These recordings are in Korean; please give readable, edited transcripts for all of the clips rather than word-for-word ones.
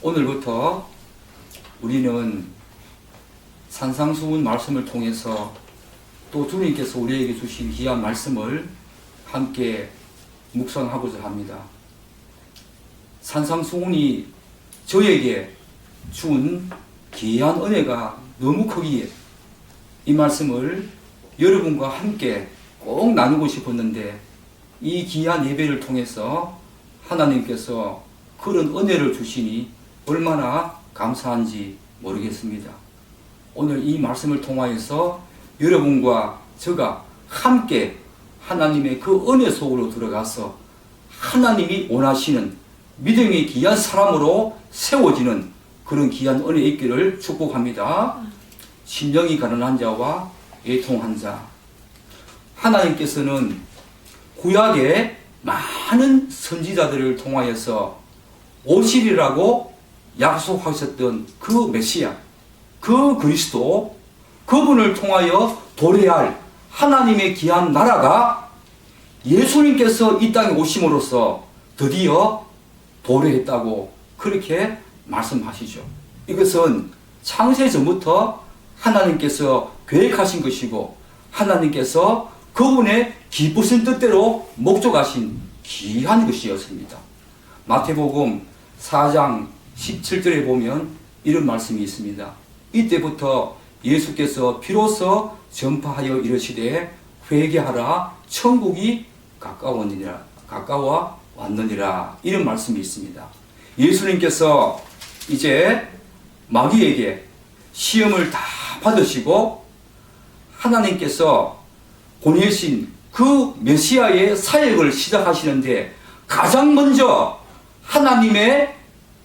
오늘부터 우리는 산상수훈 말씀을 통해서 또 주님께서 우리에게 주신 귀한 말씀을 함께 묵상하고자 합니다. 산상수훈이 저에게 준 귀한 은혜가 너무 크기에 이 말씀을 여러분과 함께 꼭 나누고 싶었는데, 이 귀한 예배를 통해서 하나님께서 그런 은혜를 주시니 얼마나 감사한지 모르겠습니다. 오늘 이 말씀을 통하여서 여러분과 제가 함께 하나님의 그 은혜 속으로 들어가서 하나님이 원하시는 믿음의 귀한 사람으로 세워지는 그런 귀한 은혜 있기를 축복합니다. 심령이 가난한 자와 애통한 자. 하나님께서는 구약의 많은 선지자들을 통하여서 오시리라고 약속하셨던 그 메시아, 그 그리스도, 그분을 통하여 도래할 하나님의 귀한 나라가 예수님께서 이 땅에 오심으로써 드디어 도래했다고 그렇게 말씀하시죠. 이것은 창세 전부터 하나님께서 계획하신 것이고, 하나님께서 그분의 기쁘신 뜻대로 목적하신 귀한 것이었습니다. 마태복음 4장 17절에 보면 이런 말씀이 있습니다. 이때부터 예수께서 비로소 전파하여 이르시되 회개하라, 천국이 가까워 왔느니라, 이런 말씀이 있습니다. 예수님께서 이제 마귀에게 시험을 다 받으시고 하나님께서 보내신 그 메시아의 사역을 시작하시는데, 가장 먼저 하나님의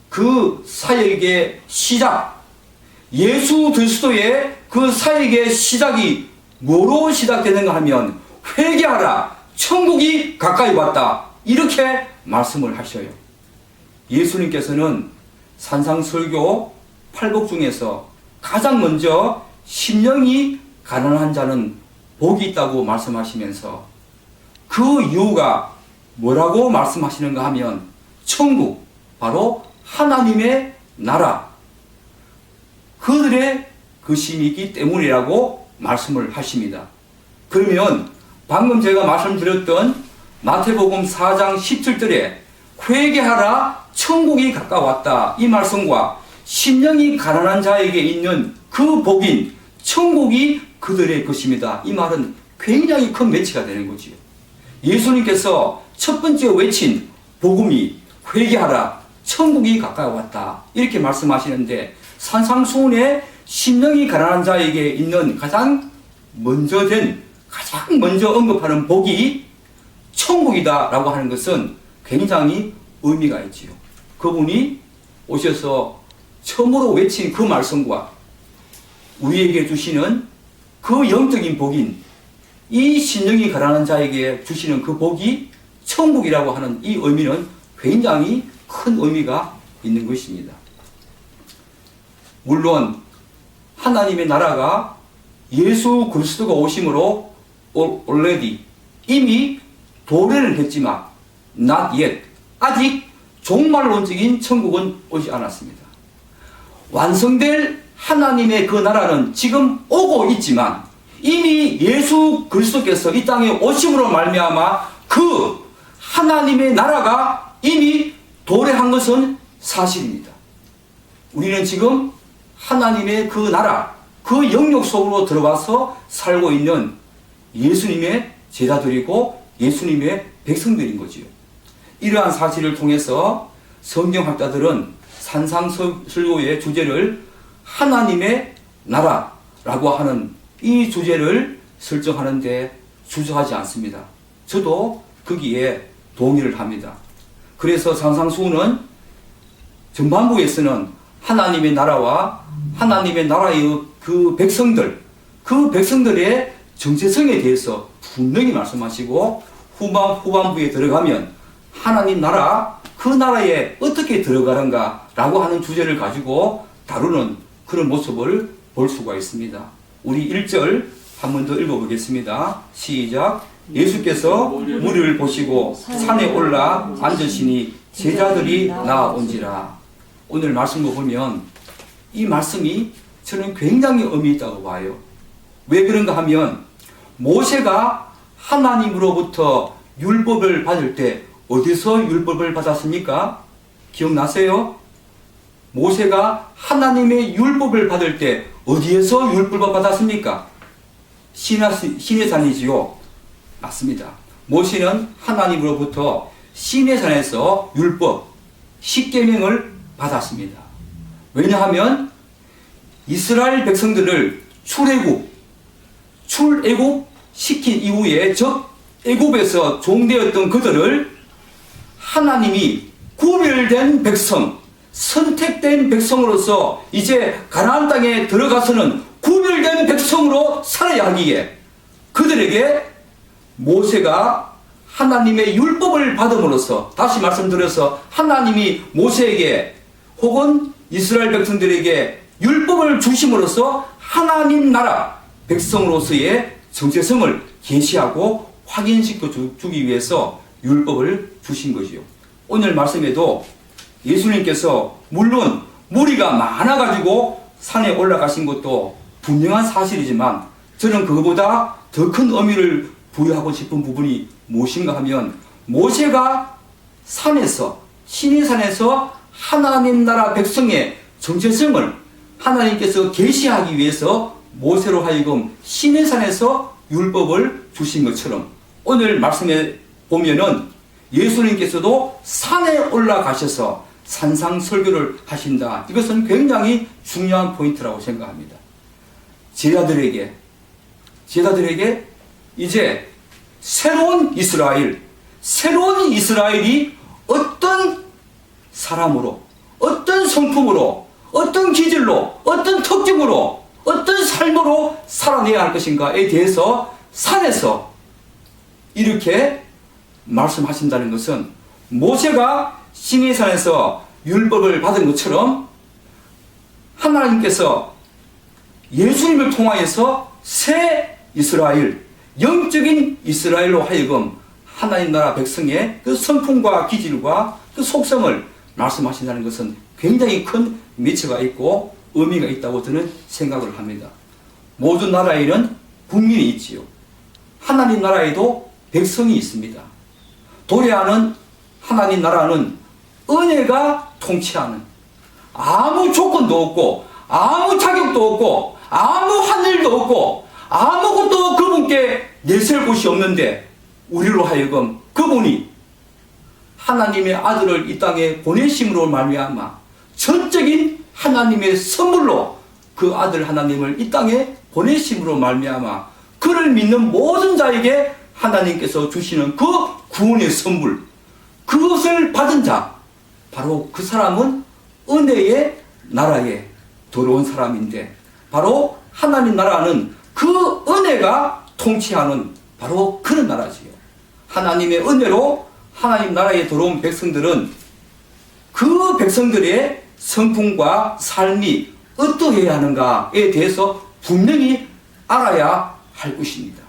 그 사역의 시작, 예수 그리스도의 그 사역의 시작이 뭐로 시작되는가 하면 회개하라, 천국이 가까이 왔다, 이렇게 말씀을 하셔요. 예수님께서는 산상설교 8복 중에서 가장 먼저 심령이 가난한 자는 복이 있다고 말씀하시면서 그 이유가 뭐라고 말씀하시는가 하면 천국, 바로 하나님의 나라, 그들의 그심이 있기 때문이라고 말씀을 하십니다. 그러면 방금 제가 말씀드렸던 마태복음 4장 17절에 회개하라, 천국이 가까웠다, 이 말씀과 심령이 가난한 자에게 있는 그 복인 천국이 그들의 것입니다, 이 말은 굉장히 큰 매치가 되는 거지요. 예수님께서 첫 번째 외친 복음이 회개하라, 천국이 가까이 왔다, 이렇게 말씀하시는데, 산상수훈에 심령이 가난한 자에게 있는 가장 먼저 언급하는 복이 천국이다 라고 하는 것은 굉장히 의미가 있지요. 그분이 오셔서 처음으로 외친 그 말씀과 우리에게 주시는 그 영적인 복인 이 심령이 가난한 자에게 주시는 그 복이 천국이라고 하는 이 의미는 굉장히 큰 의미가 있는 것입니다. 물론 하나님의 나라가 예수 그리스도가 오심으로 already 이미 도래를 했지만 not yet, 아직 종말론적인 천국은 오지 않았습니다. 완성될 하나님의 그 나라는 지금 오고 있지만 이미 예수 그리스도께서 이 땅에 오심으로 말미암아 그 하나님의 나라가 이미 도래한 것은 사실입니다. 우리는 지금 하나님의 그 나라, 그 영역 속으로 들어와서 살고 있는 예수님의 제자들이고 예수님의 백성들인 거지요. 이러한 사실을 통해서 성경학자들은 산상설교의 주제를 하나님의 나라라고 하는 이 주제를 설정하는데 주저하지 않습니다. 저도 거기에 동의를 합니다. 그래서 산상수훈은 전반부에서는 하나님의 나라와 하나님의 나라의 그 백성들의 정체성에 대해서 분명히 말씀하시고, 후반부에 들어가면 하나님 나라, 그 나라에 어떻게 들어가는가 라고 하는 주제를 가지고 다루는 그런 모습을 볼 수가 있습니다. 우리 1절 한 번 더 읽어보겠습니다. 시작. 예수께서 무리를 보시고 산에 올라 앉으시니 제자들이 나온지라. 오늘 말씀을 보면 이 말씀이 저는 굉장히 의미 있다고 봐요. 왜 그런가 하면 모세가 하나님으로부터 율법을 받을 때 어디서 율법을 받았습니까? 기억나세요? 모세가 하나님의 율법을 받을 때 어디에서 율법을 받았습니까? 시내산이지요. 맞습니다. 모세는 하나님으로부터 시내산에서 율법, 십계명을 받았습니다. 왜냐하면 이스라엘 백성들을 출애굽 시킨 이후에 즉 애굽에서 종되었던 그들을 하나님이 구별된 백성, 선택된 백성으로서 이제 가나안 땅에 들어가서는 구별된 백성으로 살아야 하기에 그들에게 모세가 하나님의 율법을 받음으로써, 다시 말씀드려서 하나님이 모세에게 혹은 이스라엘 백성들에게 율법을 주심으로써 하나님 나라 백성으로서의 정체성을 계시하고 확인시켜 주기 위해서 율법을 주신 것이요. 오늘 말씀에도 예수님께서 물론 무리가 많아가지고 산에 올라가신 것도 분명한 사실이지만 저는 그거보다 더 큰 의미를 부여하고 싶은 부분이 무엇인가 하면 모세가 시내산에서 하나님 나라 백성의 정체성을 하나님께서 계시하기 위해서 모세로 하여금 시내산에서 율법을 주신 것처럼 오늘 말씀에 보면은 예수님께서도 산에 올라가셔서 산상설교를 하신다. 이것은 굉장히 중요한 포인트라고 생각합니다. 제자들에게 이제 새로운 이스라엘이 어떤 사람으로, 어떤 성품으로, 어떤 기질로, 어떤 특징으로, 어떤 삶으로 살아내야 할 것인가에 대해서 산에서 이렇게 말씀하신다는 것은 모세가 시내산에서 율법을 받은 것처럼 하나님께서 예수님을 통하여서 새 이스라엘, 영적인 이스라엘로 하여금 하나님 나라 백성의 그 성품과 기질과 그 속성을 말씀하신다는 것은 굉장히 큰 미처가 있고 의미가 있다고 저는 생각을 합니다. 모든 나라에는 국민이 있지요. 하나님 나라에도 백성이 있습니다. 도래하는 하나님 나라는 은혜가 통치하는, 아무 조건도 없고 아무 자격도 없고 아무 하늘도 없고 아무것도 그분께 내세울 곳이 없는데 우리로 하여금 그분이 하나님의 아들을 이 땅에 보내심으로 말미암아 전적인 하나님의 선물로 그 아들 하나님을 이 땅에 보내심으로 말미암아 그를 믿는 모든 자에게 하나님께서 주시는 그 구원의 선물, 그것을 받은 자, 바로 그 사람은 은혜의 나라에 들어온 사람인데, 바로 하나님 나라는 그 은혜가 통치하는 바로 그런 나라지요. 하나님의 은혜로 하나님 나라에 들어온 백성들은 그 백성들의 성품과 삶이 어떠해야 하는가에 대해서 분명히 알아야 할 것입니다.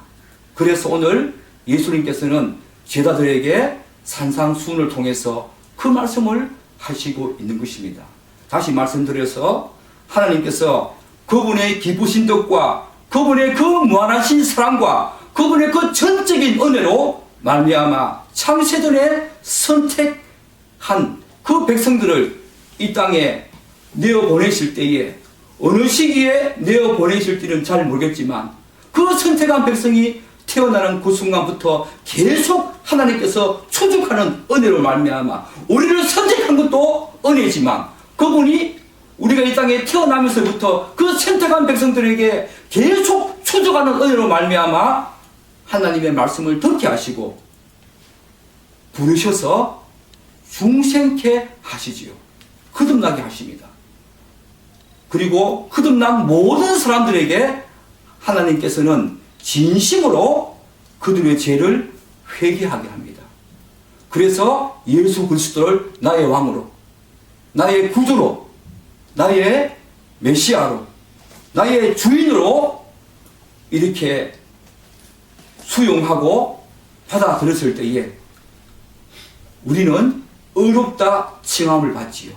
그래서 오늘 예수님께서는 제자들에게 산상수훈을 통해서 그 말씀을 하시고 있는 것입니다. 다시 말씀드려서 하나님께서 그분의 기쁘신 뜻과 그분의 그 무한하신 사랑과 그분의 그 전적인 은혜로 말미암아 창세전에 선택한 그 백성들을 이 땅에 내어 보내실 때에 어느 시기에 내어 보내실지는 잘 모르겠지만 그 선택한 백성이 태어나는 그 순간부터 계속 하나님께서 충족하는 은혜로 말미암아 우리를 선택한 것도 은혜지만 그분이 우리가 이 땅에 태어나면서부터 그 선택한 백성들에게 계속 충족하는 은혜로 말미암아 하나님의 말씀을 듣게 하시고 부르셔서 중생케 하시지요. 거듭나게 하십니다. 그리고 거듭난 모든 사람들에게 하나님께서는 진심으로 그들의 죄를 회개하게 합니다. 그래서 예수 그리스도를 나의 왕으로, 나의 구주로, 나의 메시아로, 나의 주인으로 이렇게 수용하고 받아들였을 때에 우리는 의롭다 칭함을 받지요.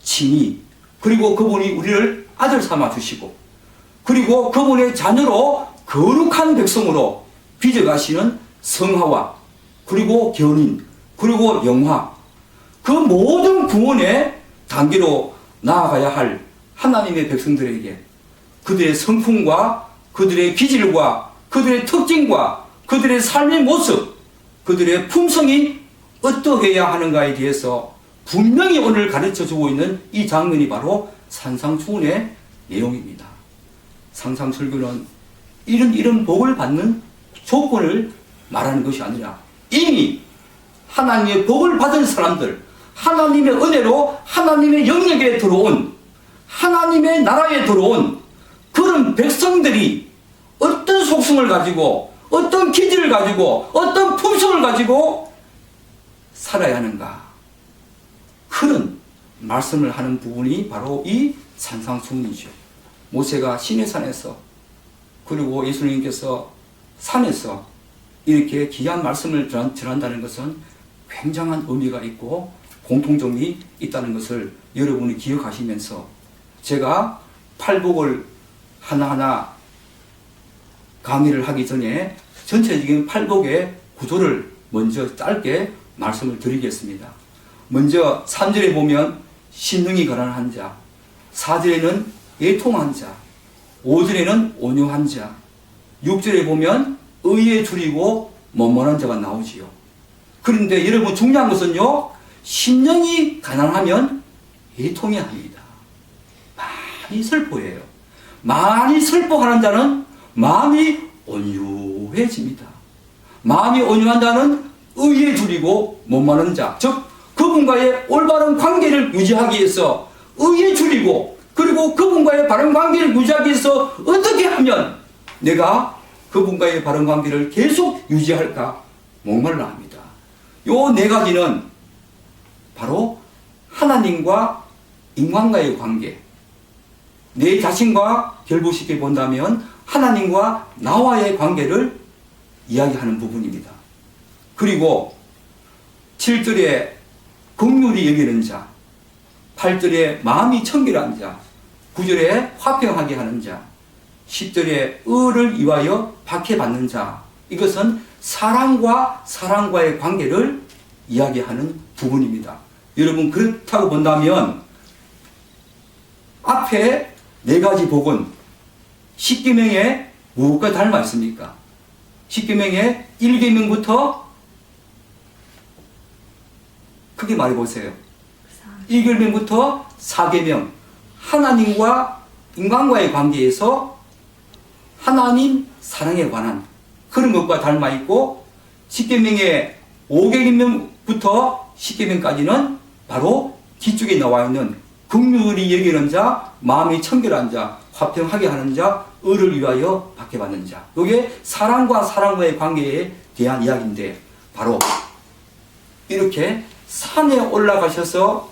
친히, 그리고 그분이 우리를 아들 삼아 주시고, 그리고 그분의 자녀로 거룩한 백성으로 빚어가시는 성화와, 그리고 견인, 그리고 영화, 그 모든 구원의 단계로 나아가야 할 하나님의 백성들에게 그들의 성품과 그들의 기질과 그들의 특징과 그들의 삶의 모습, 그들의 품성이 어떠해야 하는가에 대해서 분명히 오늘 가르쳐 주고 있는 이 장면이 바로 산상수훈의 내용입니다. 상상설교는 이런 복을 받는 조건을 말하는 것이 아니라 이미 하나님의 복을 받은 사람들, 하나님의 은혜로 하나님의 영역에 들어온, 하나님의 나라에 들어온 그런 백성들이 어떤 속성을 가지고, 어떤 기질을 가지고, 어떤 품성을 가지고 살아야 하는가, 그런 말씀을 하는 부분이 바로 이 산상수훈이죠. 모세가 시내산에서, 그리고 예수님께서 산에서 이렇게 귀한 말씀을 전한다는 것은 굉장한 의미가 있고 공통점이 있다는 것을 여러분이 기억하시면서, 제가 팔복을 하나하나 강의를 하기 전에 전체적인 팔복의 구조를 먼저 짧게 말씀을 드리겠습니다. 먼저 3절에 보면 신능이 가난한 자, 4절에는 애통한 자, 5절에는 온유한 자, 6절에 보면 의에 줄이고 monmon한 자가 나오지요. 그런데 여러분 중요한 것은요, 심령이 가난하면 애통해야 합니다. 많이 슬퍼해요. 많이 슬퍼하는 자는 마음이 온유해집니다. 마음이 온유한 자는 의에 줄이고 monmon한 자, 즉 그분과의 올바른 관계를 유지하기 위해서 의에 줄이고, 그리고 그분과의 바른 관계를 유지하기 위해서 어떻게 하면 내가 그분과의 바른 관계를 계속 유지할까 목말라 합니다. 요 네 가지는 바로 하나님과 인간과의 관계, 내 자신과 결부시켜 본다면 하나님과 나와의 관계를 이야기하는 부분입니다. 그리고 7절에 긍휼히 여기는 자, 8절에 마음이 청결한 자, 9절에 화평하게 하는 자, 10절에 의를 위하여 박해받는 자, 이것은 사랑과 사랑과의 관계를 이야기하는 부분입니다. 여러분 그렇다고 본다면 앞에 네 가지 복은 십계명에 무엇과 닮아 있습니까? 십계명의 1계명부터 크게 말해보세요. 1계명부터 4계명, 하나님과 인간과의 관계에서 하나님 사랑에 관한 그런 것과 닮아 있고, 10계명의 5계명부터 10계명까지는 바로 뒤쪽에 나와 있는 긍휼히 여기는 자, 마음이 청결한 자, 화평하게 하는 자, 의를 위하여 박해받는 자. 이게 사랑과 사랑과의 관계에 대한 이야기인데, 바로 이렇게 산에 올라가셔서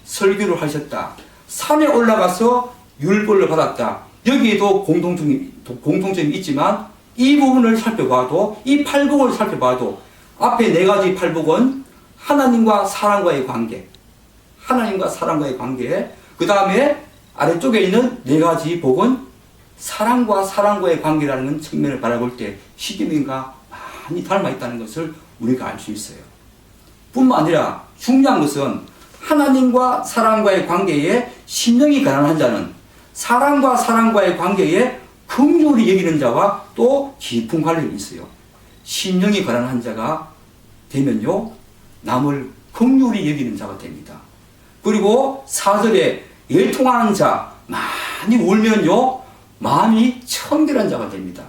설교를 하셨다, 산에 올라가서 율법을 받았다, 여기에도 공통점이 있지만 이 부분을 살펴봐도, 이 팔복을 살펴봐도 앞에 네 가지 팔복은 하나님과 사랑과의 관계, 하나님과 사랑과의 관계, 그 다음에 아래쪽에 있는 네 가지 복은 사랑과 사랑과의 관계라는 측면을 바라볼 때 십계명과 많이 닮아 있다는 것을 우리가 알 수 있어요. 뿐만 아니라 중요한 것은 하나님과 사랑과의 관계에 심령이 가난한 자는 사랑과 사랑과의 관계에 긍휼히 여기는 자와 또 깊은 관련이 있어요. 심령이 가난한 자가 되면요, 남을 긍휼히 여기는 자가 됩니다. 그리고 4절에 애통하는 자, 많이 울면요 마음이 청결한 자가 됩니다.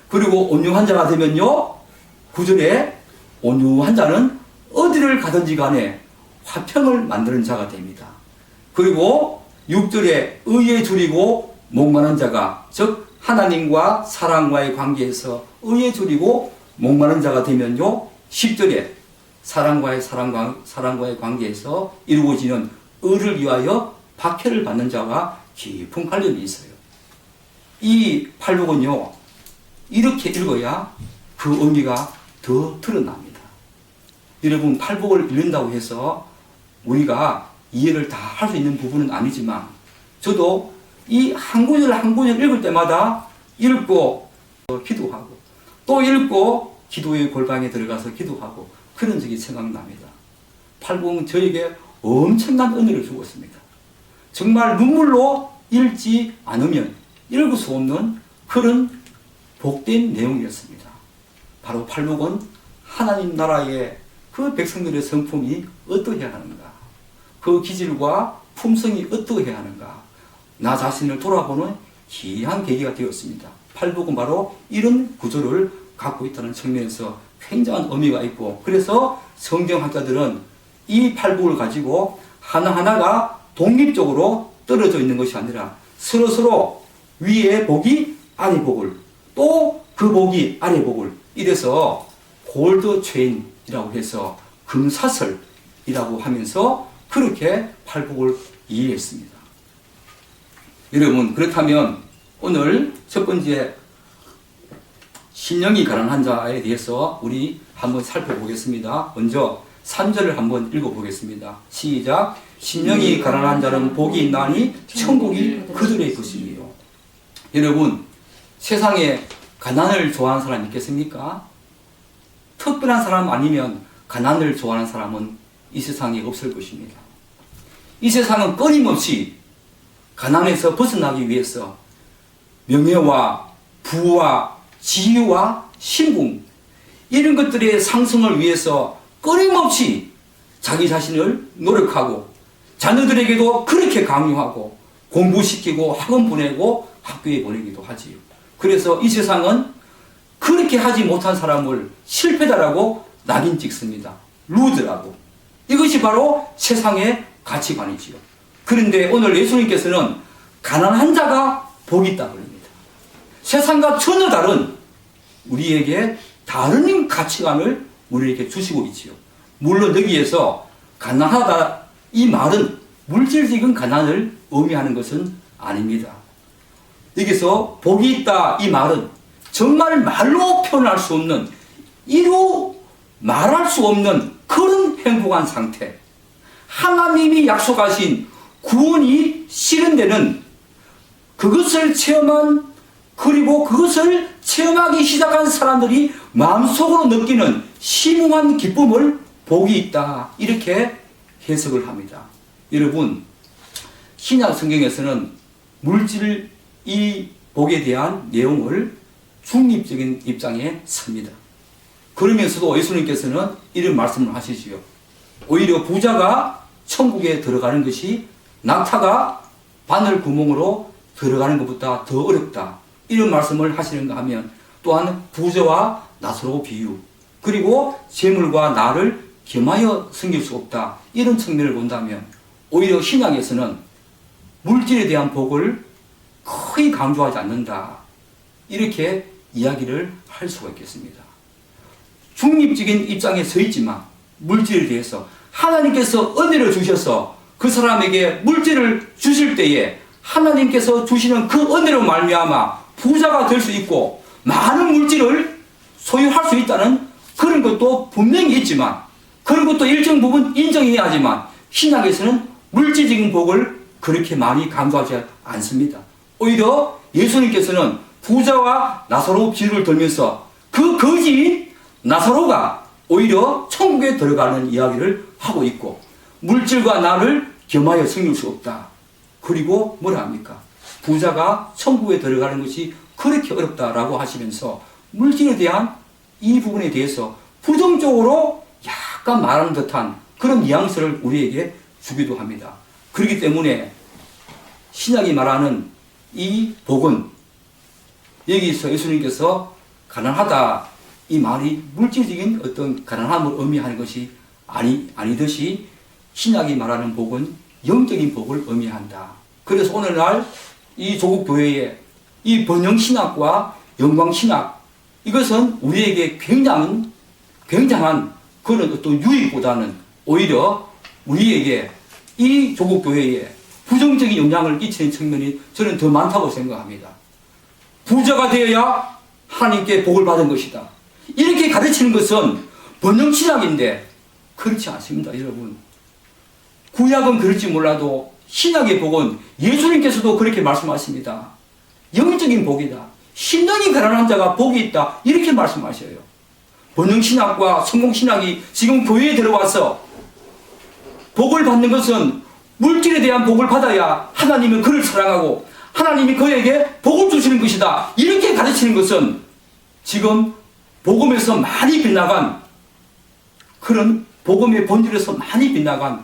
그리고 온유한 자가 되면요, 9절에 온유한 자는 어디를 가든지 간에 화평을 만드는 자가 됩니다. 그리고 6절에 의에 줄이고 목마른 자가, 즉 하나님과 사랑과의 관계에서 의에 줄이고 목마른 자가 되면요, 10절에 사랑과의 관계에서 이루어지는 의를 위하여 박해를 받는 자와 깊은 관련이 있어요. 이 팔복은요, 이렇게 읽어야 그 의미가 더 드러납니다. 여러분 팔복을 읽는다고 해서 우리가 이해를 다 할 수 있는 부분은 아니지만 저도 이 한 구절 한 구절 읽을 때마다 읽고 기도하고 또 읽고 기도의 골방에 들어가서 기도하고 그런 적이 생각납니다. 팔복은 저에게 엄청난 은혜를 주었습니다. 정말 눈물로 읽지 않으면 읽을 수 없는 그런 복된 내용이었습니다. 바로 팔복은 하나님 나라의 그 백성들의 성품이 어떠해야 하는가, 그 기질과 품성이 어떠해야 하는가, 나 자신을 돌아보는 귀한 계기가 되었습니다. 팔복은 바로 이런 구조를 갖고 있다는 측면에서 굉장한 의미가 있고, 그래서 성경학자들은 이 팔복을 가지고 하나하나가 독립적으로 떨어져 있는 것이 아니라 서로서로 위에 복이 아래 복을, 또 그 복이 아래 복을, 이래서 골드 체인이라고 해서 금사슬이라고 하면서 그렇게 팔복을 이해했습니다. 여러분, 그렇다면 오늘 첫 번째 신령이 가난한 자에 대해서 우리 한번 살펴보겠습니다. 먼저 3절을 한번 읽어보겠습니다. 시작. 신령이 가난한 자는 복이 있나니 천국이 그들의 것이며. 여러분, 세상에 가난을 좋아하는 사람 있겠습니까? 특별한 사람 아니면 가난을 좋아하는 사람은 이 세상에 없을 것입니다. 이 세상은 끊임없이 가난에서 벗어나기 위해서 명예와 부와 지위와 신분, 이런 것들의 상승을 위해서 끊임없이 자기 자신을 노력하고 자녀들에게도 그렇게 강요하고 공부시키고 학원 보내고 학교에 보내기도 하지요. 그래서 이 세상은 그렇게 하지 못한 사람을 실패다라고 낙인 찍습니다. 루드라고. 이것이 바로 세상의 가치관이지요. 그런데 오늘 예수님께서는 가난한 자가 복이 있다 그럽니다. 세상과 전혀 다른 우리에게 다른 가치관을 우리에게 주시고 있지요. 물론 여기에서 가난하다 이 말은 물질적인 가난을 의미하는 것은 아닙니다. 여기서 복이 있다 이 말은 정말 말로 표현할 수 없는, 이루 말할 수 없는 그런 행복한 상태, 하나님이 약속하신 구원이 실현되는 그것을 체험한, 그리고 그것을 체험하기 시작한 사람들이 마음속으로 느끼는 심오한 기쁨을 복이 있다, 이렇게 해석을 합니다. 여러분, 신약 성경에서는 물질 이 복에 대한 내용을 중립적인 입장에 섭니다. 그러면서도 예수님께서는 이런 말씀을 하시지요. 오히려 부자가 천국에 들어가는 것이 낙타가 바늘 구멍으로 들어가는 것보다 더 어렵다, 이런 말씀을 하시는가 하면, 또한 부자와 나사로 비유, 그리고 재물과 나를 겸하여 섬길 수 없다, 이런 측면을 본다면 오히려 신약에서는 물질에 대한 복을 거의 강조하지 않는다, 이렇게 이야기를 할 수가 있겠습니다. 중립적인 입장에 서 있지만 물질에 대해서 하나님께서 은혜를 주셔서 그 사람에게 물질을 주실 때에 하나님께서 주시는 그 은혜로 말미암아 부자가 될 수 있고 많은 물질을 소유할 수 있다는 그런 것도 분명히 있지만, 그런 것도 일정 부분 인정해야 하지만 신약에서는 물질적인 복을 그렇게 많이 강조하지 않습니다. 오히려 예수님께서는 부자와 나사로 비유를 들면서 그 거지인 나사로가 오히려 천국에 들어가는 이야기를 하고 있고, 물질과 나를 겸하여 섬길 수 없다. 그리고 뭐라 합니까? 부자가 천국에 들어가는 것이 그렇게 어렵다라고 하시면서 물질에 대한 이 부분에 대해서 부정적으로 약간 말하는 듯한 그런 뉘앙스를 우리에게 주기도 합니다. 그렇기 때문에 신약이 말하는 이 복은, 여기서 예수님께서 가난하다 이 말이 물질적인 어떤 가난함을 의미하는 것이 아니듯이 신약이 말하는 복은 영적인 복을 의미한다. 그래서 오늘날 이 조국 교회의 이 번영 신학과 영광 신학, 이것은 우리에게 굉장한 그런 어떤 유익보다는 오히려 우리에게 이 조국 교회에 부정적인 영향을 끼치는 측면이 저는 더 많다고 생각합니다. 부자가 되어야 하나님께 복을 받은 것이다, 이렇게 가르치는 것은 번영 신학인데 그렇지 않습니다. 여러분, 구약은 그럴지 몰라도 신약의 복은 예수님께서도 그렇게 말씀하십니다. 영적인 복이다. 신령이 가난한 자가 복이 있다. 이렇게 말씀하셔요. 번영신학과 성공신학이 지금 교회에 들어와서 복을 받는 것은 물질에 대한 복을 받아야 하나님은 그를 사랑하고 하나님이 그에게 복을 주시는 것이다. 이렇게 가르치는 것은 지금 복음에서 많이 빗나간 그런 복음의 본질에서 많이 빗나간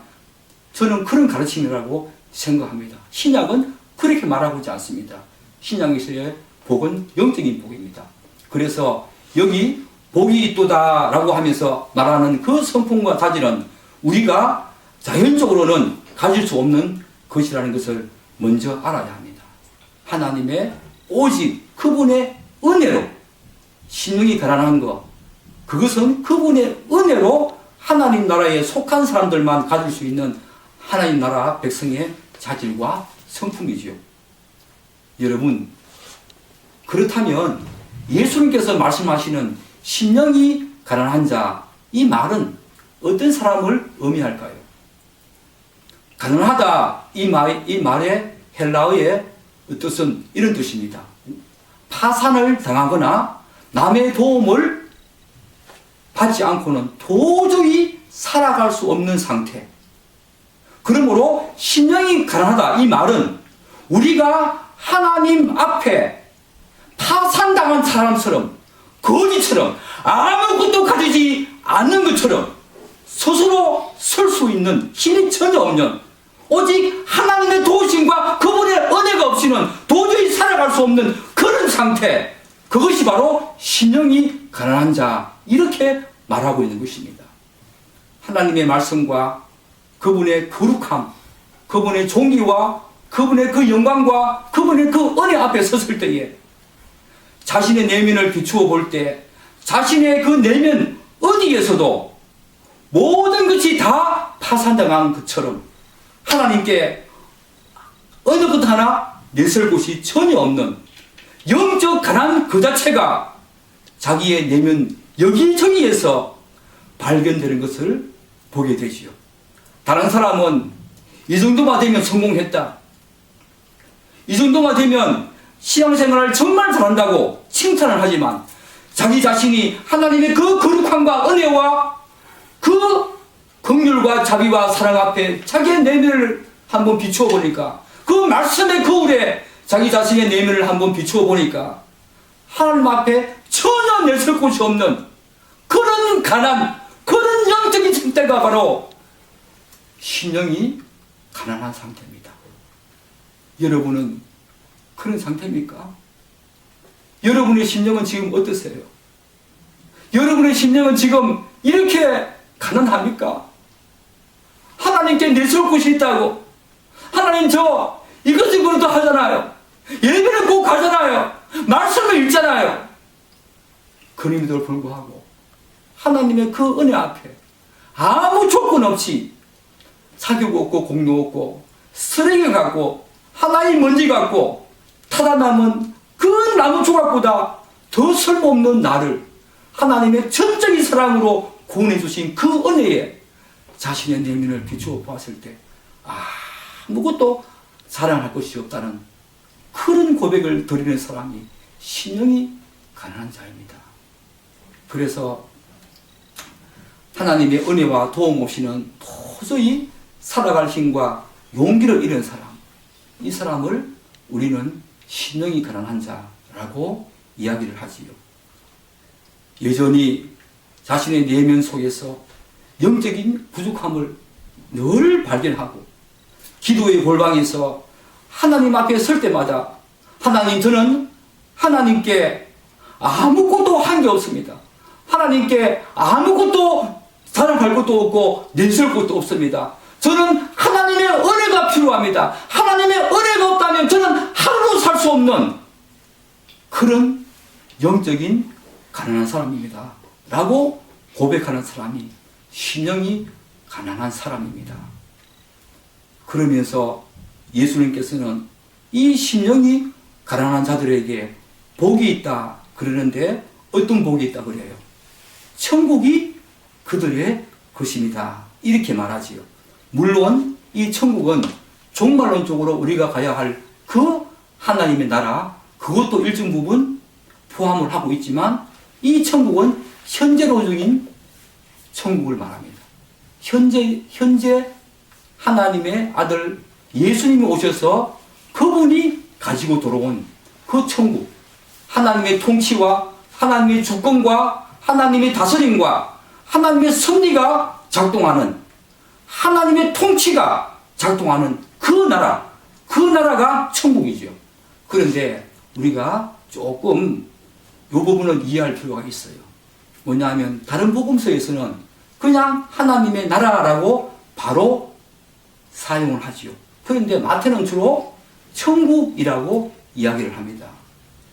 저는 그런 가르침이라고 생각합니다. 신약은 그렇게 말하고 있지 않습니다. 신약에서의 복은 영적인 복입니다. 그래서 여기 복이 있도다 라고 하면서 말하는 그 성품과 자질은 우리가 자연적으로는 가질 수 없는 것이라는 것을 먼저 알아야 합니다. 하나님의 오직 그분의 은혜로 신령이 가난한 것, 그것은 그분의 은혜로 하나님 나라에 속한 사람들만 가질 수 있는 하나님 나라 백성의 자질과 성품이지요. 여러분, 그렇다면 예수님께서 말씀하시는 신령이 가난한 자, 이 말은 어떤 사람을 의미할까요? 가난하다, 이 말의 헬라어의 뜻은 이런 뜻입니다. 파산을 당하거나 남의 도움을 받지 않고는 도저히 살아갈 수 없는 상태. 그러므로 신령이 가난하다, 이 말은 우리가 하나님 앞에 파산당한 사람처럼, 거지처럼, 아무것도 가지지 않는 것처럼 스스로 설 수 있는 힘이 전혀 없는, 오직 하나님의 도우심과 그분의 은혜가 없이는 도저히 살아갈 수 없는 그런 상태, 그것이 바로 신령이 가난한 자, 이렇게 말하고 있는 것입니다. 하나님의 말씀과 그분의 거룩함, 그분의 존귀와 그분의 그 영광과 그분의 그 은혜 앞에 섰을 때에 자신의 내면을 비추어 볼 때 자신의 그 내면 어디에서도 모든 것이 다 파산당한 것처럼 하나님께 어느 것 하나 내설 곳이 전혀 없는 영적 가난 그 자체가 자기의 내면 여기저기에서 발견되는 것을 보게 되지요. 다른 사람은 이 정도만 되면 성공했다, 이 정도만 되면 신앙생활을 정말 잘한다고 칭찬을 하지만 자기 자신이 하나님의 그 거룩함과 은혜와 그 긍휼과 자비와 사랑 앞에 자기의 내면을 한번 비추어 보니까, 그 말씀의 거울에 자기 자신의 내면을 한번 비추어 보니까 하나님 앞에 전혀 내설 곳이 없는 그런 가난, 그런 영적인 상태가 바로 신령이 가난한 상태입니다. 여러분은 그런 상태입니까? 여러분의 심령은 지금 어떠세요? 여러분의 심령은 지금 이렇게 가난합니까? 하나님께 내세울 곳이 있다고, 하나님 저 이것저것도 하잖아요, 예배는 꼭 가잖아요, 말씀을 읽잖아요. 그럼에도 불구하고 하나님의 그 은혜 앞에 아무 조건 없이 사격 없고 공로 없고 쓰레기 같고 하나의 먼지 같고 타다 남은 그 나무 조각보다 더 쓸모없는 나를 하나님의 전적인 사랑으로 구원해 주신 그 은혜에 자신의 내면을 비추어 보았을 때 아무것도 자랑할 것이 없다는 그런 고백을 드리는 사람이 신령이 가난한 자입니다. 그래서 하나님의 은혜와 도움 없이는 도저히 살아갈 힘과 용기를 잃은 사람, 이 사람을 우리는 신령이 가난한 자라고 이야기를 하지요. 여전히 자신의 내면 속에서 영적인 부족함을 늘 발견하고 기도의 골방에서 하나님 앞에 설 때마다 하나님, 저는 하나님께 아무것도 한 게 없습니다. 하나님께 아무것도 자랑할 것도 없고 내세울 것도 없습니다. 저는 하나님의 은혜가 필요합니다. 하나님의 은혜가 없다면 저는 하루도 살 수 없는 그런 영적인 가난한 사람입니다 라고 고백하는 사람이 신령이 가난한 사람입니다. 그러면서 예수님께서는 이 신령이 가난한 자들에게 복이 있다 그러는데 어떤 복이 있다 그래요? 천국이 그들의 것입니다, 이렇게 말하지요. 물론 이 천국은 종말론적으로 우리가 가야 할 그 하나님의 나라, 그것도 일정 부분 포함을 하고 있지만 이 천국은 현재로적인 천국을 말합니다. 현재 하나님의 아들 예수님이 오셔서 그분이 가지고 들어온 그 천국, 하나님의 통치와 하나님의 주권과 하나님의 다스림과 하나님의 섭리가 작동하는, 하나님의 통치가 작동하는 그 나라가 천국이죠. 그런데 우리가 조금 이 부분을 이해할 필요가 있어요. 뭐냐 하면 다른 복음서에서는 그냥 하나님의 나라라고 바로 사용을 하지요. 그런데 마태는 주로 천국이라고 이야기를 합니다.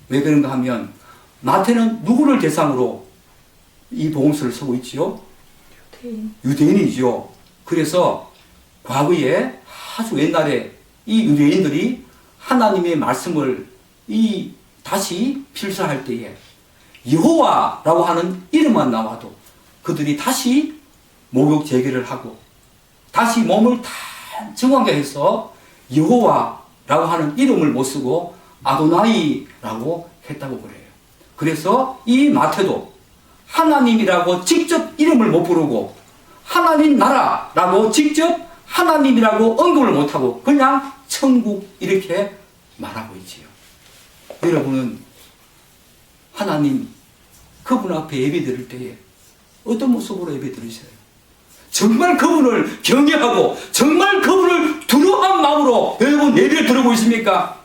왜 그런가 하면 마태는 누구를 대상으로 이 복음서를 쓰고 있지요? 유대인이죠. 그래서 과거에 아주 옛날에 이 유대인들이 하나님의 말씀을 다시 필사할 때에 여호와라고 하는 이름만 나와도 그들이 다시 목욕 재개를 하고 다시 몸을 단정하게 해서 여호와라고 하는 이름을 못 쓰고 아도나이라고 했다고 그래요. 그래서 이 마태도 하나님이라고 직접 이름을 못 부르고 하나님 나라라고 직접 하나님이라고 언급을 못하고 그냥 천국 이렇게 말하고 있지요. 여러분은 하나님 그분 앞에 예배 드릴 때에 어떤 모습으로 예배 드리세요? 정말 그분을 경외하고 정말 그분을 두려워한 마음으로 여러분 예배를 드리고 있습니까?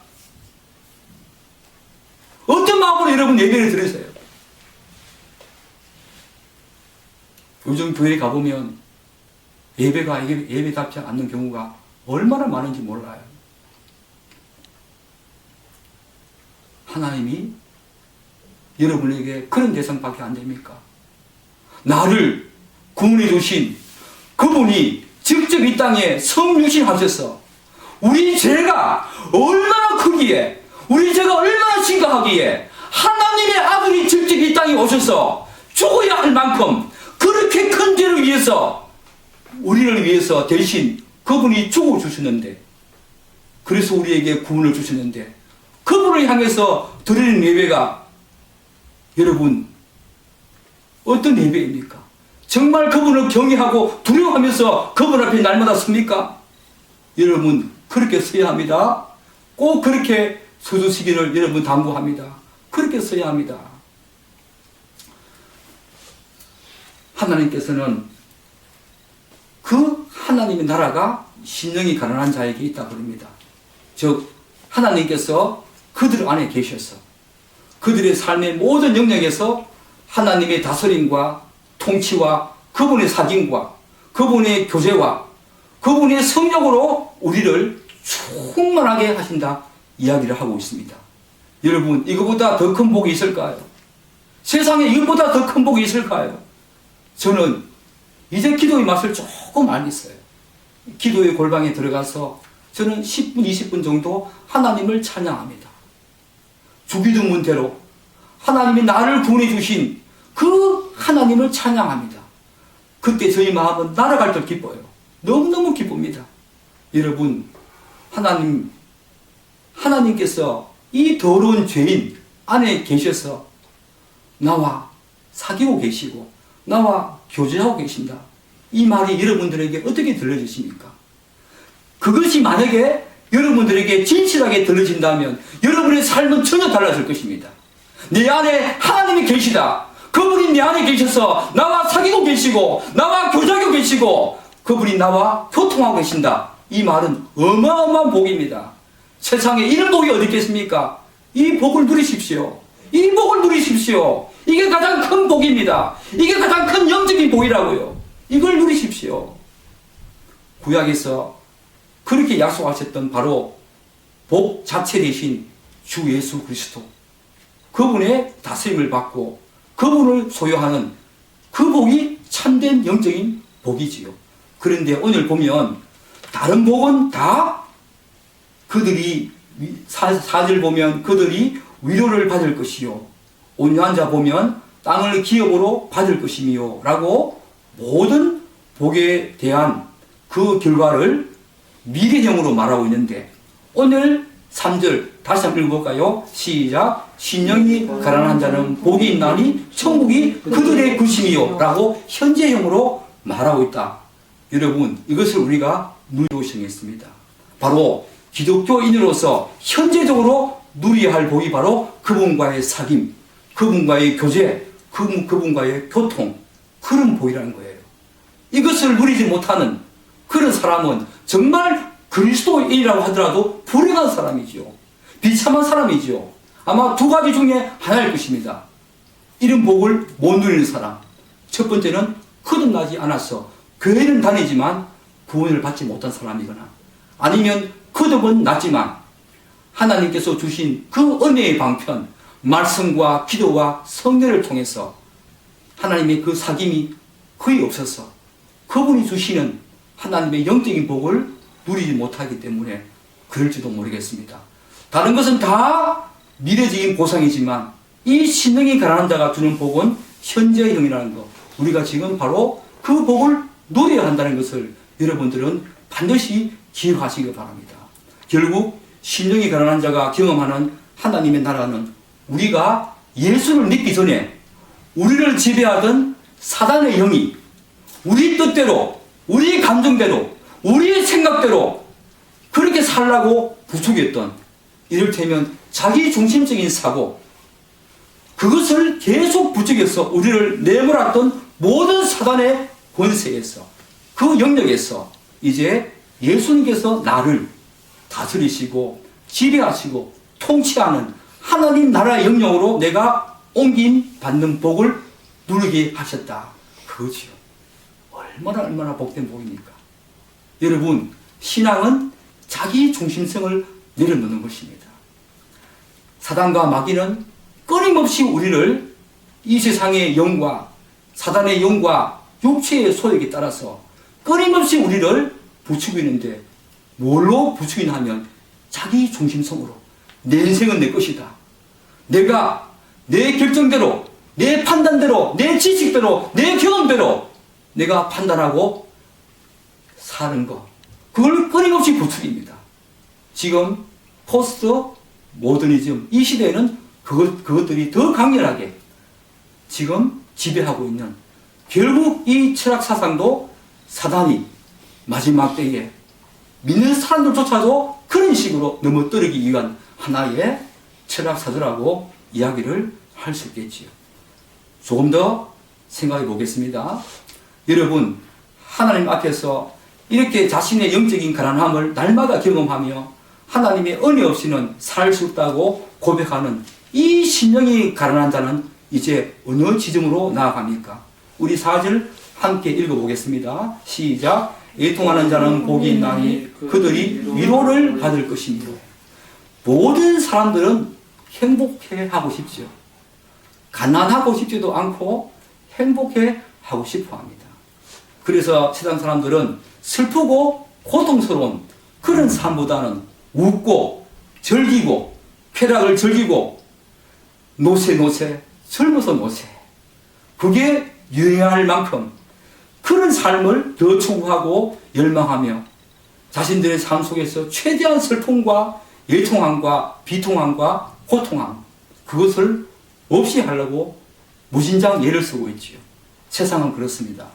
어떤 마음으로 여러분 예배를 드리세요? 요즘 교회에 가보면 예배가 예배답지 않는 경우가 얼마나 많은지 몰라요. 하나님이 여러분에게 그런 대상밖에 안 됩니까? 나를 구원해 주신 그분이 직접 이 땅에 성육신하셔서 우리 죄가 얼마나 크기에 우리 죄가 얼마나 심각하기에 하나님의 아들이 직접 이 땅에 오셔서 죽어야 할 만큼 그렇게 큰 죄를 위해서 우리를 위해서 대신 그분이 죽어주셨는데 그래서 우리에게 구원을 주셨는데 그분을 향해서 드리는 예배가 여러분 어떤 예배입니까? 정말 그분을 경외하고 두려워하면서 그분 앞에 날마다 섭니까? 여러분 그렇게 서야 합니다. 꼭 그렇게 서주시기를 여러분 당부합니다. 그렇게 서야 합니다. 하나님께서는 그 하나님의 나라가 신령이 가난한 자에게 있다 그럽니다. 즉 하나님께서 그들 안에 계셔서 그들의 삶의 모든 영역에서 하나님의 다스림과 통치와 그분의 사진과 그분의 교제와 그분의 성령으로 우리를 충만하게 하신다 이야기를 하고 있습니다. 여러분 이거보다 더 큰 복이 있을까요? 세상에 이것보다 더 큰 복이 있을까요? 저는 이제 기도의 맛을 조금 알겠어요. 기도의 골방에 들어가서 저는 10분, 20분 정도 하나님을 찬양합니다. 주기도문대로 하나님이 나를 구원해 주신 그 하나님을 찬양합니다. 그때 저희 마음은 날아갈 듯 기뻐요. 너무너무 기쁩니다. 여러분, 하나님께서 이 더러운 죄인 안에 계셔서 나와 사귀고 계시고 나와 교제하고 계신다. 이 말이 여러분들에게 어떻게 들려지십니까? 그것이 만약에 여러분들에게 진실하게 들려진다면 여러분의 삶은 전혀 달라질 것입니다. 내 안에 하나님이 계시다. 그분이 내 안에 계셔서 나와 사귀고 계시고 나와 교제하고 계시고 그분이 나와 교통하고 계신다. 이 말은 어마어마한 복입니다. 세상에 이런 복이 어디 있겠습니까? 이 복을 누리십시오. 이 복을 누리십시오. 이게 가장 큰 복입니다. 이게 가장 큰 영적인 복이라고요. 이걸 누리십시오. 구약에서 그렇게 약속하셨던 바로 복 자체 되신 주 예수 그리스도, 그분의 다스림을 받고 그분을 소유하는 그 복이 참된 영적인 복이지요. 그런데 오늘 보면 다른 복은 다 그들이 4절 보면 그들이 위로를 받을 것이요 온유한 자 보면 땅을 기업으로 받을 것이며 라고 모든 복에 대한 그 결과를 미래형으로 말하고 있는데 오늘 3절 다시 한번 읽어볼까요? 시작. 신령이 가난한 자는 복이 있나니 천국이 그들의 것임이요 라고 현재형으로 말하고 있다. 여러분, 이것을 우리가 누리고 정했습니다. 바로 기독교인으로서 현재적으로 누려야 할 복이 바로 그분과의 사귐, 그분과의 교제, 그분과의 교통, 그런 복이라는 거예요. 이것을 누리지 못하는 그런 사람은 정말 그리스도인이라고 하더라도 불행한 사람이지요. 비참한 사람이지요. 아마 두 가지 중에 하나일 것입니다. 이런 복을 못 누리는 사람. 첫 번째는 거듭나지 않아서 교회는 다니지만 구원을 받지 못한 사람이거나, 아니면 거듭은 났지만 하나님께서 주신 그 은혜의 방편, 말씀과 기도와 성례를 통해서 하나님의 그 사귐이 거의 없어서 그분이 주시는 하나님의 영적인 복을 누리지 못하기 때문에 그럴지도 모르겠습니다. 다른 것은 다 미래적인 보상이지만 이 신령이 가난한 자가 주는 복은 현재형이라는 것, 우리가 지금 바로 그 복을 누려야 한다는 것을 여러분들은 반드시 기억하시기 바랍니다. 결국 신령이 가난한 자가 경험하는 하나님의 나라는 우리가 예수를 믿기 전에 우리를 지배하던 사단의 영이 우리 뜻대로, 우리 감정대로, 우리의 생각대로 그렇게 살라고 부추겼던, 이를테면 자기 중심적인 사고, 그것을 계속 부추겨서 우리를 내몰았던 모든 사단의 권세에서, 그 영역에서 이제 예수님께서 나를 다스리시고 지배하시고 통치하는 하나님 나라의 영역으로 내가 옮김 받는 복을 누리게 하셨다. 그거지요. 얼마나 복된 복입니까? 여러분, 신앙은 자기 중심성을 내려놓는 것입니다. 사단과 마귀는 끊임없이 우리를 이 세상의 영과 사단의 영과 육체의 소욕에 따라서 끊임없이 우리를 부추기는데, 뭘로 부추기냐 하면 자기 중심성으로 내 인생은 내 것이다. 내가 내 결정대로, 내 판단대로, 내 지식대로, 내 경험대로 내가 판단하고 사는 것, 그걸 끊임없이 부추깁니다. 지금 포스트 모더니즘 이 시대에는 그것들이 더 강렬하게 지금 지배하고 있는, 결국 이 철학 사상도 사단이 마지막 때에 믿는 사람들조차도 그런 식으로 넘어뜨리기 위한 하나의 철학사조라고 이야기를 할 수 있겠지요. 조금 더 생각해 보겠습니다. 여러분, 하나님 앞에서 이렇게 자신의 영적인 가난함을 날마다 경험하며 하나님의 은혜 없이는 살 수 없다고 고백하는 이 신령이 가난한 자는 이제 어느 지점으로 나아갑니까? 우리 4절 함께 읽어보겠습니다. 시작. 애통하는 자는 복이 있나니 그들이 위로를 받을 것입니다. 모든 사람들은 행복해 하고 싶죠. 가난하고 싶지도 않고 행복해 하고 싶어 합니다. 그래서 세상 사람들은 슬프고 고통스러운 그런 삶보다는 웃고 즐기고 쾌락을 즐기고 노세 젊어서 노세, 그게 유행할 만큼 그런 삶을 더 추구하고 열망하며 자신들의 삶 속에서 최대한 슬픔과 애통함과 비통함과 고통함, 그것을 없이 하려고 무진장 애를 쓰고 있지요. 세상은 그렇습니다.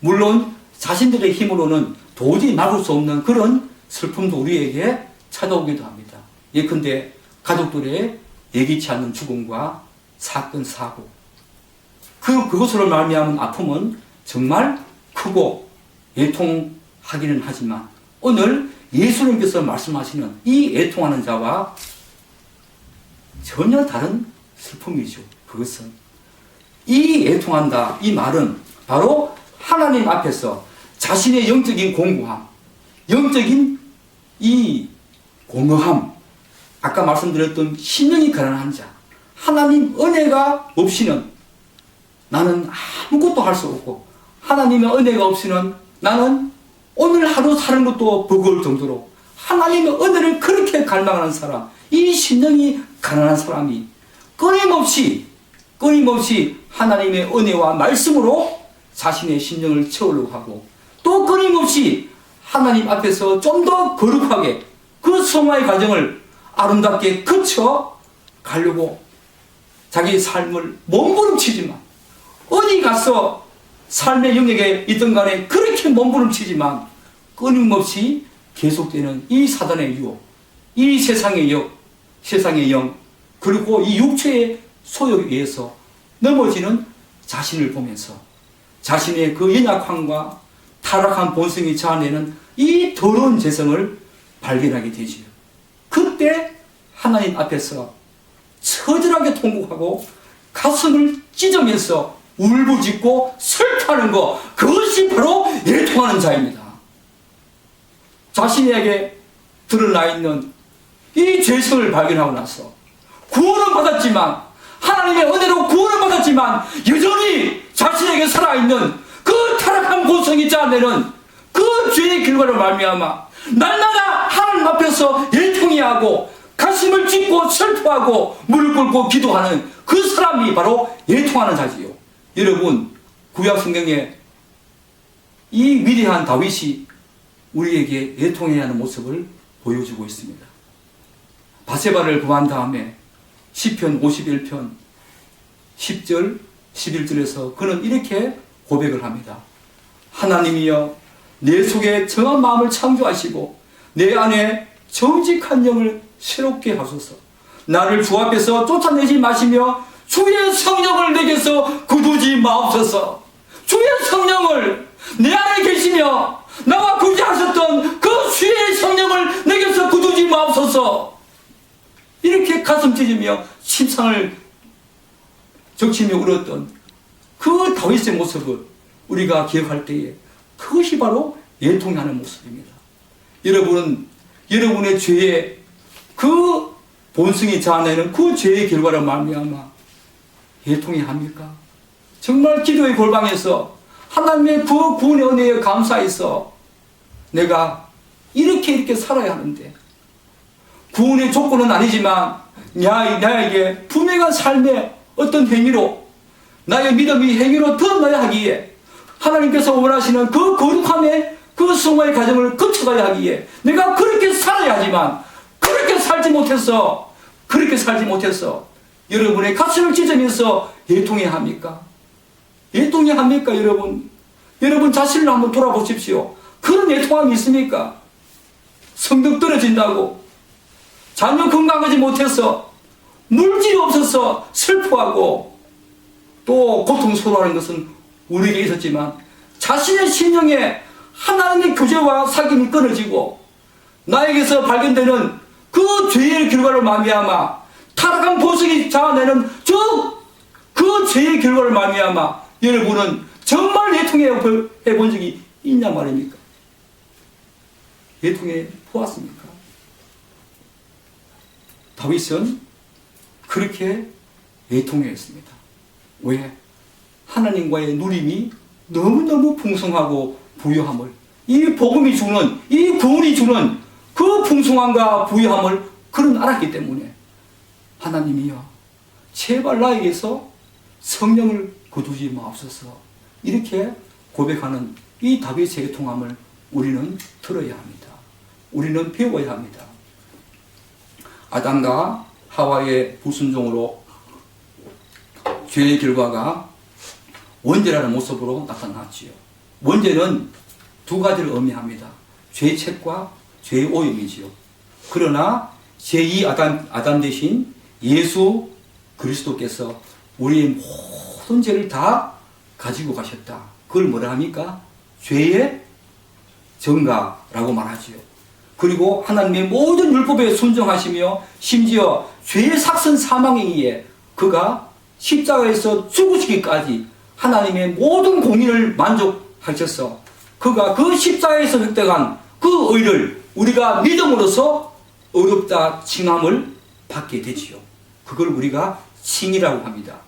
물론 자신들의 힘으로는 도저히 막을 수 없는 그런 슬픔도 우리에게 찾아오기도 합니다. 예컨대 가족들의 예기치 않는 죽음과 사건, 사고, 그것으로 말미암은 아픔은 정말 크고 애통하기는 하지만 오늘 예수님께서 말씀하시는 이 애통하는 자와 전혀 다른 슬픔이죠. 그것은 이 애통한다, 이 말은 바로 하나님 앞에서 자신의 영적인 공고함, 영적인 이 공허함, 아까 말씀드렸던 신령이 가난한 자, 하나님 은혜가 없이는 나는 아무것도 할 수 없고 하나님의 은혜가 없이는 나는 오늘 하루 사는 것도 버거울 정도로 하나님의 은혜를 그렇게 갈망하는 사람, 이 신령이 가난한 사람이 끊임없이 하나님의 은혜와 말씀으로 자신의 심령을 채우려고 하고, 또 끊임없이 하나님 앞에서 좀 더 거룩하게 그 성화의 과정을 아름답게 거쳐 가려고 자기 삶을 몸부림치지만, 어디 가서 삶의 영역에 있던 간에 그렇게 몸부림치지만 끊임없이 계속되는 이 사단의 유혹, 이 세상의 세상의 영, 그리고 이 육체의 소욕에 의해서 넘어지는 자신을 보면서 자신의 그 연약함과 타락한 본성이 자아내는 이 더러운 죄성을 발견하게 되지요. 그때 하나님 앞에서 처절하게 통곡하고 가슴을 찢으면서 울부짖고 슬퍼하는 것, 그것이 바로 애통하는 자입니다. 자신에게 드러나 있는 이 죄성을 발견하고 나서 구원은 받았지만, 하나님의 은혜로 구원을 받았지만 여전히 자신에게 살아있는 그 타락한 본성이 짜내는 그 죄의 결과로 말미암아 날마다 하나님 앞에서 애통해야 하고 가슴을 찢고 슬퍼하고 무릎 꿇고 기도하는 그 사람이 바로 애통하는 자지요. 여러분, 구약 성경에 이 위대한 다윗이 우리에게 애통해야 하는 모습을 보여주고 있습니다. 바세바를 구한 다음에 시편 51편 10절 11절에서 그는 이렇게 고백을 합니다. 하나님이여, 내 속에 정한 마음을 창조하시고 내 안에 정직한 영을 새롭게 하소서. 나를 주 앞에서 쫓아내지 마시며 주의 성령을 내게서 거두지 마옵소서. 주의 성령을 내 안에 계시며 나와 구제하셨던 그 주의 성령을 내게서 거두지 마옵소서. 이렇게 가슴 찢으며 심상을 적치며 울었던 그 다윗의 모습을 우리가 기억할 때에 그것이 바로 애통하는 모습입니다. 여러분은 여러분의 죄의 그 본성이 자아내는 그 죄의 결과로 말미암아 애통해야 합니까? 정말 기도의 골방에서 하나님의 그 구원의 은혜에 감사해서 내가 이렇게 살아야 하는데, 구원의 조건은 아니지만 나에게 분명한 삶의 어떤 행위로, 나의 믿음이 행위로 드러나야 하기에, 하나님께서 원하시는 그 거룩함의 그 성화의 과정을 거쳐가야 하기에 내가 그렇게 살아야 하지만 그렇게 살지 못해서 여러분의 가슴을 찢으면서 애통해야 합니까? 애통해야 합니까? 여러분 자신을 한번 돌아보십시오. 그런 애통함이 있습니까? 성적 떨어진다고, 자녀 건강하지 못해서, 물질이 없어서 슬퍼하고 또 고통스러워하는 것은 우리에게 있었지만, 자신의 심령에 하나님의 교제와 사귐이 끊어지고 나에게서 발견되는 그 죄의 결과를 말미암아 타락한 본성이 자아내는 그 죄의 결과를 말미암아 여러분은 정말 애통해 본 적이 있냐 말입니까? 애통해 보았습니까? 다윗은 그렇게 애통했습니다. 왜? 하나님과의 누림이 너무너무 풍성하고 부유함을, 이 복음이 주는, 이 구원이 주는 그 풍성함과 부유함을 그는 알았기 때문에 하나님이여, 제발 나에게서 성령을 거두지 마옵소서, 이렇게 고백하는 이 다윗의 애통함을 우리는 들어야 합니다. 우리는 배워야 합니다. 아담과 하와의 불순종으로 죄의 결과가 원죄라는 모습으로 나타났지요. 원죄는 두 가지를 의미합니다. 죄책과 죄의 오염이지요. 그러나 제2 아담 대신 예수 그리스도께서 우리의 모든 죄를 다 가지고 가셨다. 그걸 뭐라 합니까? 죄의 전가라고 말하지요. 그리고 하나님의 모든 율법에 순종하시며 심지어 죄의 삭선 사망에 의해 그가 십자가에서 죽으시기까지 하나님의 모든 공의를 만족하셔서 그가 그 십자가에서 획득한 그 의를 우리가 믿음으로써 의롭다 칭함을 받게 되지요. 그걸 우리가 칭의라고 합니다.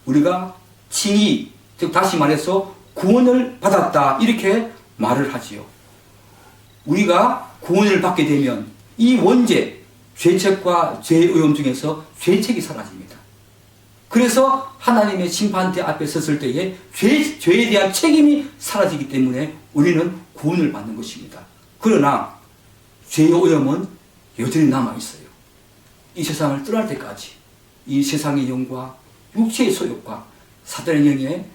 우리가 칭의, 즉 다시 말해서 구원을 받았다, 이렇게 말을 하지요. 우리가 구원을 받게 되면 이 원죄, 죄책과 죄의 오염 중에서 죄책이 사라집니다. 그래서 하나님의 심판대 앞에 섰을 때에 죄에 대한 책임이 사라지기 때문에 우리는 구원을 받는 것입니다. 그러나 죄의 오염은 여전히 남아있어요. 이 세상을 떠날 때까지 이 세상의 영과 육체의 소욕과 사단의 영에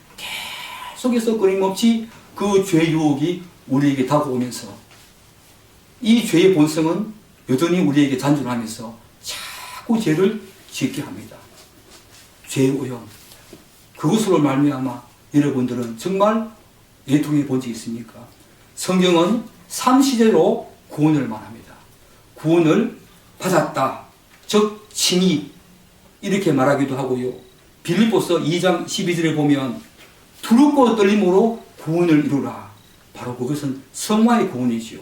계속해서 끊임없이 그 죄의 유혹이 우리에게 다가오면서 이 죄의 본성은 여전히 우리에게 잔존하면서 자꾸 죄를 짓게 합니다. 죄의 오염, 그것으로 말미암아 여러분들은 정말 애통해 본 적 있습니까? 성경은 3시대로 구원을 말합니다. 구원을 받았다, 즉 칭의, 이렇게 말하기도 하고요. 빌립보서 2장 12절에 보면 두렵고 떨림으로 구원을 이루라. 바로 그것은 성화의 구원이지요.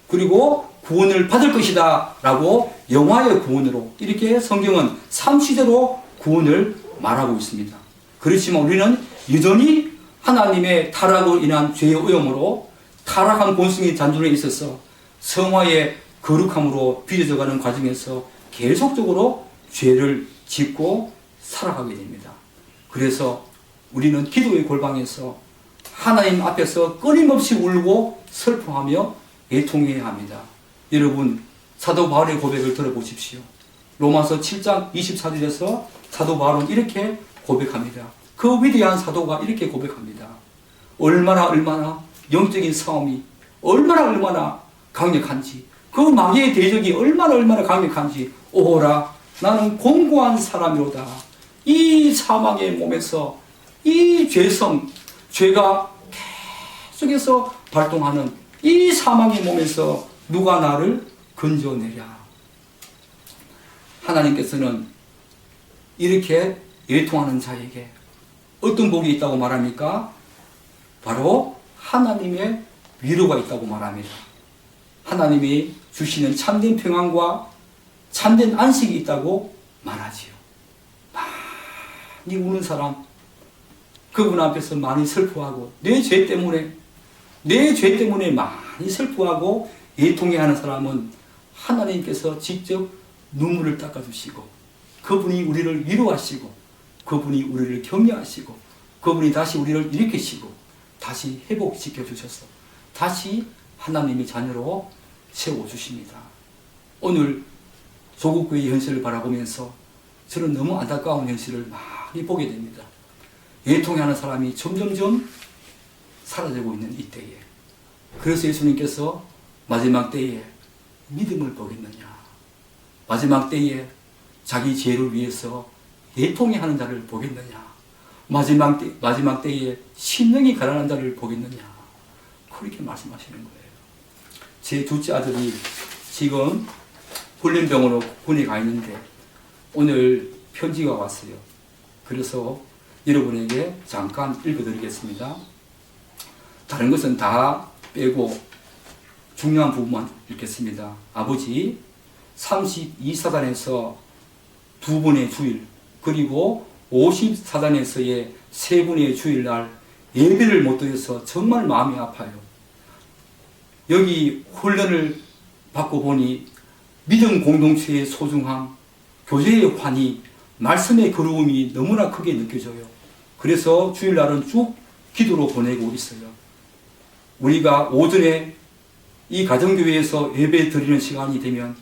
그리고 구원을 받을 것이다 라고 영화의 구원으로, 이렇게 성경은 3시대로 구원을 말하고 있습니다. 그렇지만 우리는 여전히 하나님의 타락으로 인한 죄의 오염으로 타락한 본성이 잔존해 있어서 성화의 거룩함으로 빚어져가는 과정에서 계속적으로 죄를 짓고 살아가게 됩니다. 그래서 우리는 기도의 골방에서 하나님 앞에서 끊임없이 울고 슬퍼하며 애통해야 합니다. 여러분, 사도 바울의 고백을 들어보십시오. 로마서 7장 24절에서 사도 바울은 이렇게 고백합니다. 그 위대한 사도가 이렇게 고백합니다. 얼마나 영적인 싸움이 얼마나 강력한지, 그 마귀의 대적이 얼마나 강력한지, 오호라, 나는 공고한 사람이로다. 이 사망의 몸에서 이 죄가 계속해서 발동하는 이 사망의 몸에서 누가 나를 건져내랴. 하나님께서는 이렇게 애통하는 자에게 어떤 복이 있다고 말합니까? 바로 하나님의 위로가 있다고 말합니다. 하나님이 주시는 참된 평안과 참된 안식이 있다고 말하지요. 많이 우는 사람, 그분 앞에서 많이 슬퍼하고 내 죄 때문에 많이 슬퍼하고 애통해하는 사람은 하나님께서 직접 눈물을 닦아주시고 그분이 우리를 위로하시고 그분이 우리를 격려하시고 그분이 다시 우리를 일으키시고 다시 회복시켜 주셔서 다시 하나님의 자녀로 세워주십니다. 오늘 조국교회의 현실을 바라보면서 저는 너무 안타까운 현실을 많이 보게 됩니다. 애통해하는 사람이 점점점 사라지고 있는 이때에, 그래서 예수님께서 마지막 때에 믿음을 보겠느냐, 마지막 때에 자기 죄를 위해서 애통해하는 자를 보겠느냐, 마지막 때에 심령이 가난한 자를 보겠느냐, 그렇게 말씀하시는 거예요. 제 둘째 아들이 지금 훈련병으로 군에 가 있는데 오늘 편지가 왔어요. 그래서 여러분에게 잠깐 읽어드리겠습니다. 다른 것은 다 빼고 중요한 부분만 읽겠습니다. 아버지, 32사단에서 2분의 주일, 그리고 54단에서의 3분의 주일날 예배를 못 드려서 정말 마음이 아파요. 여기 훈련을 받고 보니 믿음 공동체의 소중함, 교제의 환희, 말씀의 거룩함이 너무나 크게 느껴져요. 그래서 주일날은 쭉 기도로 보내고 있어요. 우리가 오전에 이 가정교회에서 예배 드리는 시간이 되면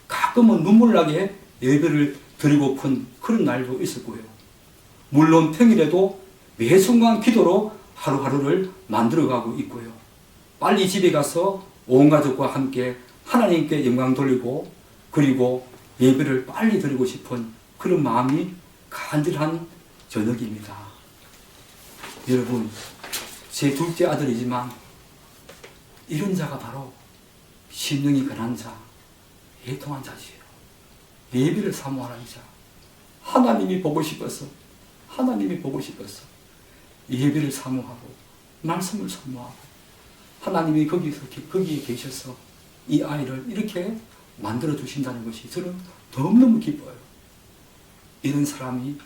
가끔은 눈물나게 예배를 드리고픈 그런 날도 있었고요. 물론 평일에도 매 순간 기도로 하루하루를 만들어가고 있고요. 빨리 집에 가서 온 가족과 함께 하나님께 영광 돌리고 그리고 예배를 빨리 드리고 싶은 그런 마음이 간절한 저녁입니다. 여러분, 제 둘째 아들이지만 이런 자가 바로 심령이 가난한 자, 애통한 자지요. 예배를 사모하는 자, 하나님이 보고 싶어서 예배를 사모하고 말씀을 사모하고 하나님이 거기에 계셔서 이 아이를 이렇게 만들어 주신다는 것이 저는 너무너무 기뻐요. 이런 사람이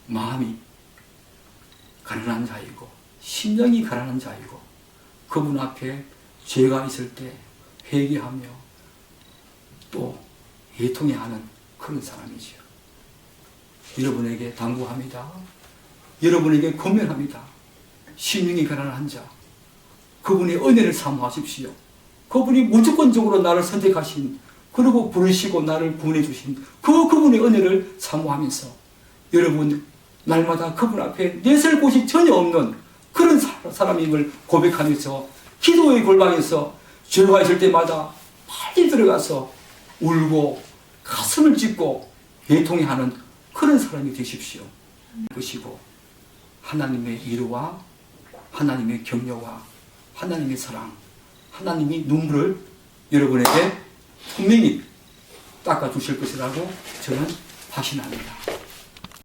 마음이 가난한 자이고 심령이 가난한 자이고 그분 앞에 죄가 있을 때 회개하며 또 애통해하는 그런 사람이지요. 여러분에게 당부합니다. 여러분에게 권면합니다. 심령이 가난한 자, 그분의 은혜를 사모하십시오. 그분이 무조건적으로 나를 선택하신, 그리고 부르시고 나를 구원해 주신 그분의 은혜를 사모하면서 여러분 날마다 그분 앞에 내설 곳이 전혀 없는 그런 사람임을 고백하면서 기도의 골방에서 죄가 있을 때마다 빨리 들어가서 울고 가슴을 찢고 애통해하는 그런 사람이 되십시오. 그것이고 하나님의 위로와 하나님의 격려와 하나님의 사랑, 하나님이 눈물을 여러분에게 분명히 닦아주실 것이라고 저는 확신합니다.